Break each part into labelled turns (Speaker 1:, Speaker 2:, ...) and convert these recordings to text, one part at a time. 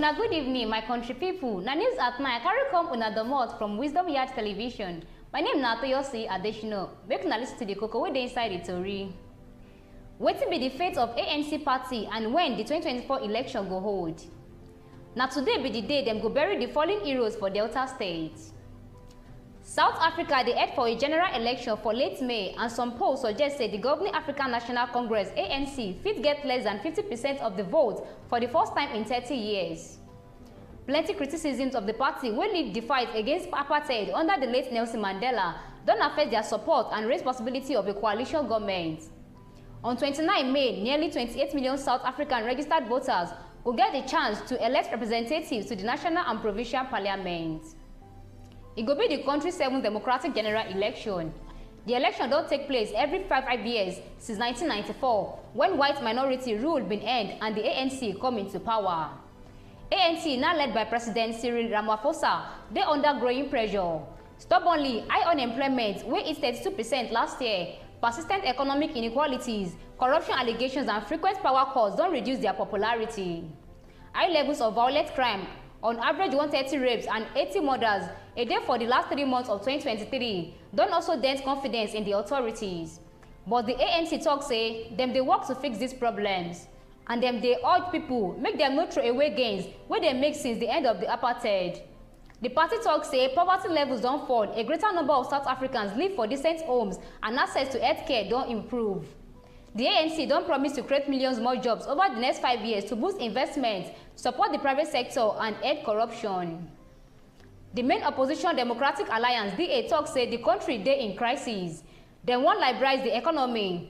Speaker 1: Una good evening, my country people. Na news at 9, I carry come una the most from Wisdom Yard Television. My name na Toyosi Adeshino. Make una listen to the cocoa wey dey inside the story. Wetin be the fate of ANC party and when the 2024 election go hold? Na today be the day dem go bury the fallen heroes for Delta State. South Africa dey head for a general election for late May, and some polls suggest say the governing African National Congress (ANC) fit get less than 50% of the vote for the first time in 30 years. Plenty criticisms of the party wey lead the fight against apartheid under the late Nelson Mandela don affect their support and raise possibility of a coalition government. On 29 May, nearly 28 million South African registered voters go get the chance to elect representatives to the national and provincial parliament. It go be the country's 7th democratic general election. The election don take place every 5 years since 1994, when white minority rule been end and the ANC come into power. ANC, now led by President Cyril Ramaphosa, dey under growing pressure. Stubbornly, high unemployment wey hit 32% last year, persistent economic inequalities, corruption allegations and frequent power cuts don reduce their popularity. High levels of violent crime, on average 130 rapes and 80 murders a day for the last 3 months of 2023, don also dent confidence in the authorities. But the ANC talk say dem dey work to fix these problems, and dem dey urge people make dem no throw away gains wey dem make since the end of the apartheid. The party talk say poverty levels don fall, a greater number of South Africans live for decent homes, and access to healthcare don improve. The ANC don promise to create millions more jobs over the next 5 years to boost investment, support the private sector, and end corruption. The main opposition Democratic Alliance (DA) talk say the country dey in crisis. Dem wan liberalize the economy.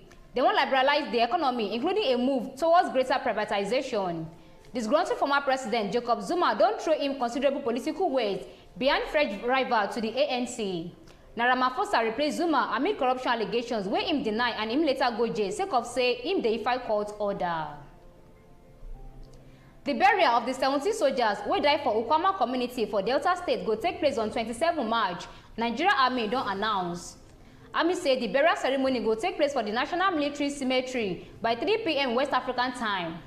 Speaker 1: Including a move towards greater privatization. Disgruntled former President Jacob Zuma don throw him considerable political weight behind fresh rival to the ANC. Na Ramaphosa replace Zuma amid corruption allegations wey him deny and him later go jail sake of say him defy court order. The burial of the 70 soldiers wey die for Ukwama community for Delta State go take place on 27 March, Nigeria Army don announce. Army say the burial ceremony go take place for the National Military Cemetery by 3 p.m. West African time.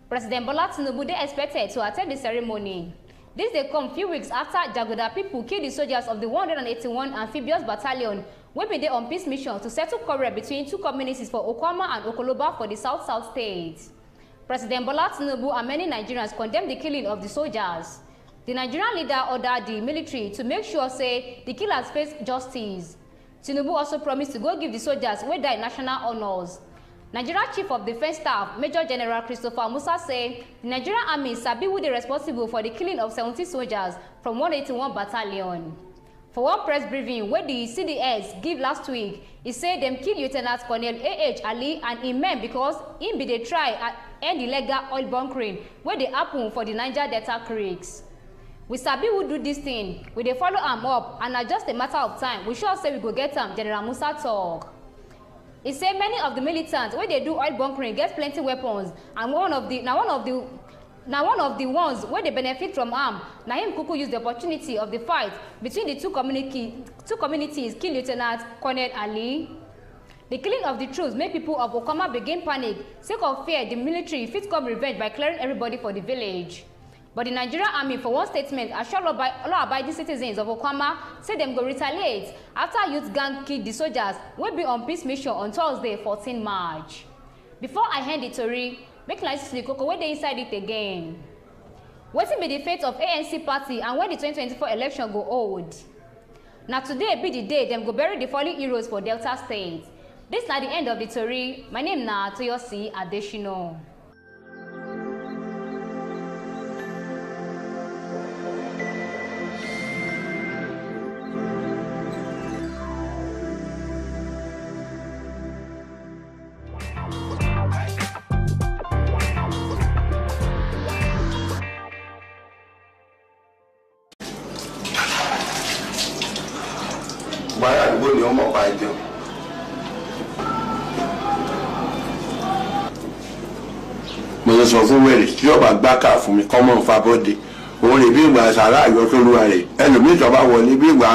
Speaker 1: President Bola Tinubu dey expected to attend the ceremony. This dey come few weeks after Jagoda people kill the soldiers of the 181 Amphibious Battalion wey bin dey on peace mission to settle quarrel between two communities for Okwama and Okoloba for the South State. President Bola Tinubu and many Nigerians condemn the killing of the soldiers. The Nigerian leader ordered the military to make sure say the killers face justice. Tinubu also promised to go give the soldiers wey die national honors. Nigeria Chief of Defense Staff Major General Christopher Musa say the Nigerian Army sabi who dey responsible for the killing of 70 soldiers from 181 Battalion. For one press briefing wey the CDS give last week, he say dem kill Lieutenant Colonel A.H. Ali and im men because im bin dey try end illegal oil bunkering wey dey happen for the Niger Delta creeks. We sabi who do this thing, we dey follow am up, and na just a matter of time. We sure say we go get am, General Musa talk. He say many of the militants wey dey do oil bunkering get plenty weapons, and one of the ones wey dey benefit from am na him kuku use the opportunity of the fight between the two communities kill Lieutenant Colonel Ali. The killing of the troops make people of Okama begin panic sake of fear the military fit come revenge by clearing everybody for the village. But the Nigerian Army, for one statement, assured law-abiding citizens of Okwama say dem go retaliate after youth gang killed the soldiers wey be on peace mission on Thursday, 14 March. Before I hand the tori, make una listen to the cocoa wey dey inside it again. Wetin be the fate of ANC party and when the 2024 election go hold? Na today be the day dem go bury the fallen heroes for Delta State. This na the end of the tori. My name na Toyosi Adeshino.
Speaker 2: Báyà àdúgbò ni ọmọ ọba ẹjọ. Mo lọ sọ fún wẹ̀rẹ̀ tí ọba gbá kà fún mi kọ́ mọ́ nfa bọ́dé. Òun lè bí ìgbà sàrà àyọ tó lúwa rẹ̀. Ẹlòmíì tó bá wọlé bí ìgbà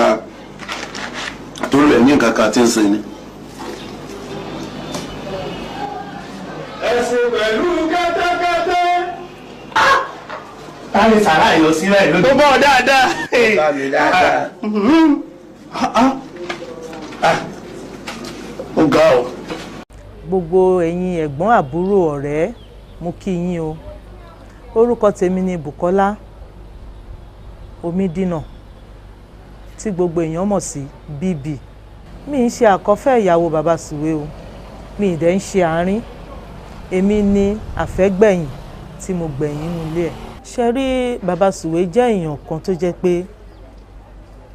Speaker 2: tó lẹ̀ ní nǹkan kan tí ń ṣe ni. Ẹ̀sìn pẹ̀lú kẹ́tẹ́kẹ́tẹ́.
Speaker 3: ta ni sàrà yọ sílẹ̀ lójú. tó bọ́ dáadáa.
Speaker 2: bá mi dáadáa.
Speaker 3: ó ga o.
Speaker 4: gbogbo ẹ̀yin ẹ̀gbọ́n àbúrò ọ̀rẹ́ mo kí yín o orúkọ tèmi ni Bùkọ́lá Omídínà tí gbogbo èèyàn mọ̀ sí bíbí mi ń ṣe àkọ́fẹ́ ìyàwó bàbá Sùwé o mi ì dẹ̀ ń ṣe àárín èmi ni àfẹ́gbẹ̀yìn tí mo gbẹ̀yìn nílé ẹ̀. ṣe rí bàbá Sùwé jẹ́ èèyàn kan tó jẹ́ pé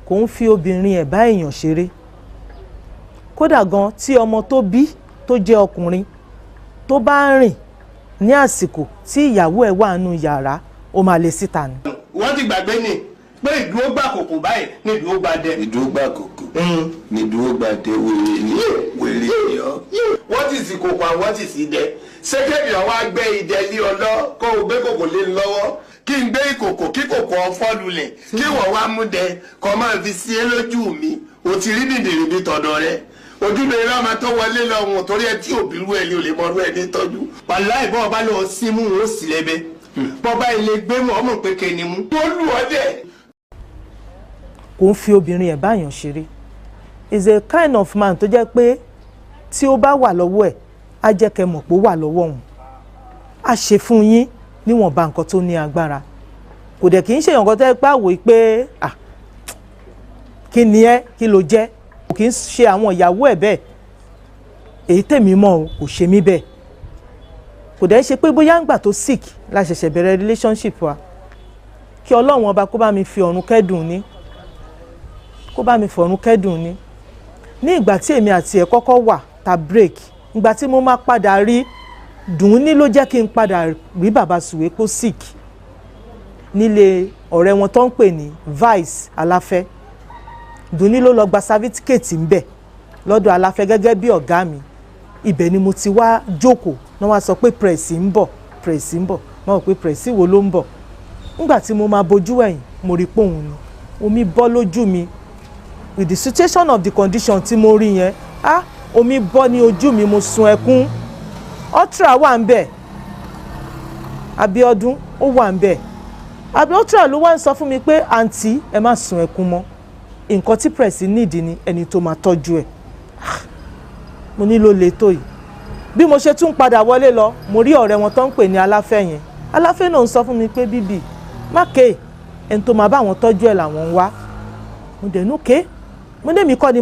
Speaker 4: kò ń fi obìnrin ẹ̀ bá èèyàn ṣeré kódà gan tí ọmọ tó bí tó jẹ́ ọkùnrin tó bá ń rìn ní àsìkò tí ìyàwó ẹ̀ wà nínú yàrá ó máa lè síta ni.
Speaker 3: wọ́n ti gbàgbé ni pé ìdúró gbà kòkò báyìí ní ìdúró gbà dẹ.
Speaker 2: ìdúró gbà kòkò ní ìdúró gbà dé wèrè ní wèrè ní ọ.
Speaker 3: wọ́n ti sì kòkò àwọn ti sì dẹ ṣékèbì ọwọ́ gbé ìdẹ lé ọ lọ kó o gbé kòkò lé lọ́wọ́ kí n gbé ìkòkò kí kòkò ọfọ́ lulẹ̀ kí wọ́n wá mú dẹ kó máa fi sí ẹ lójú mi o ti rí dìndìnrín bí tọ̀dọ̀ rẹ ojúlé ilé ọmọ tó wọlé lọ́wọ́ torí ẹ tí òbí rú ẹ ní olè mọ́rú ẹ ní tọ́jú. wàláì bọ́ ọba lọ sí mú wọn ó sì lẹ́bẹ̀ bọ́ba ilé gbé mọ́ ọmọ pé kéne mú tó lù ọ́ dẹ̀.
Speaker 4: kò ń fi obìnrin ẹ̀ báyàn ṣeré is a kind of man tó jẹ́ pé tí ó bá wà lọ́wọ́ ẹ̀ á jẹ́ kẹ́ mọ̀ pé ó wà lọ́wọ́ òun á ṣe fún yín níwọ̀nba nǹkan tó ní agbára kò dẹ̀ kì í ṣe nǹkan tó yẹ pé àwòye pé kí ni ẹ́ kí ló jẹ́ kò kì í ṣe àwọn ìyàwó ẹ̀ bẹ́ẹ̀ èyí tèmi mọ̀ o kò ṣe mí bẹ́ẹ̀ kò dẹ̀ ṣe pé bóyá ńgbà tó sick la ṣẹ̀ṣẹ̀ bẹ̀rẹ̀ relationship wa kí Ọlọ́run ọba kó bá mi fi ọ̀run kẹ́dùn ní kó bá mi fọ̀run kẹ́dùn ní ìgbà tí èmi àti ẹ̀ kọ́kọ́ wà ta break ìgbà tí mo máa padà rí dùn ní ló jẹ́ kí n padà rí bàbá Sùwé kó sick nílé ọ̀rẹ́ wọn tó ń pè ní Vice Aláfẹ́ Dùnní ló lọ gba sáfítíkèètì ńbẹ̀ lọ́dọ̀ Aláfẹ́ gẹ́gẹ́ bí ọ̀gá mi ibẹ̀ ni mo ti wá jókòó náà wá sọ pé pírẹ̀sì ń bọ̀ wọ́n rò pé pírẹ̀sì wo ló ń bọ̀ nígbà tí mo máa bojú ẹ̀yìn mo rí pòun ni omi bọ́ lójú mi with the situation of the condition tí mo rí yẹn omi bọ́ ní ojú mi mo sun ẹkún Ultra wà ń bẹ̀ Abíọ́dún ó wà ń bẹ̀ Ultra ló wá ń sọ fún mi pé àǹtí ẹ má sun ẹkún mọ́ nǹkan tí pírẹ̀sì nídìí ni ẹni tó máa tọ́jú ẹ̀ mo ní ló le tó yìí bí mo ṣe tún padà wọlé lọ mo rí ọ̀rẹ́ wọn tó ń pè ní Aláfẹ́ yẹn Aláfẹ́ náà ń sọ fún mi pé bíbí má ké ẹni tó máa bá wọn tọ́jú ẹ̀ làwọn ń wá mo dẹ̀ nú ké mo dé mi kọ́ ni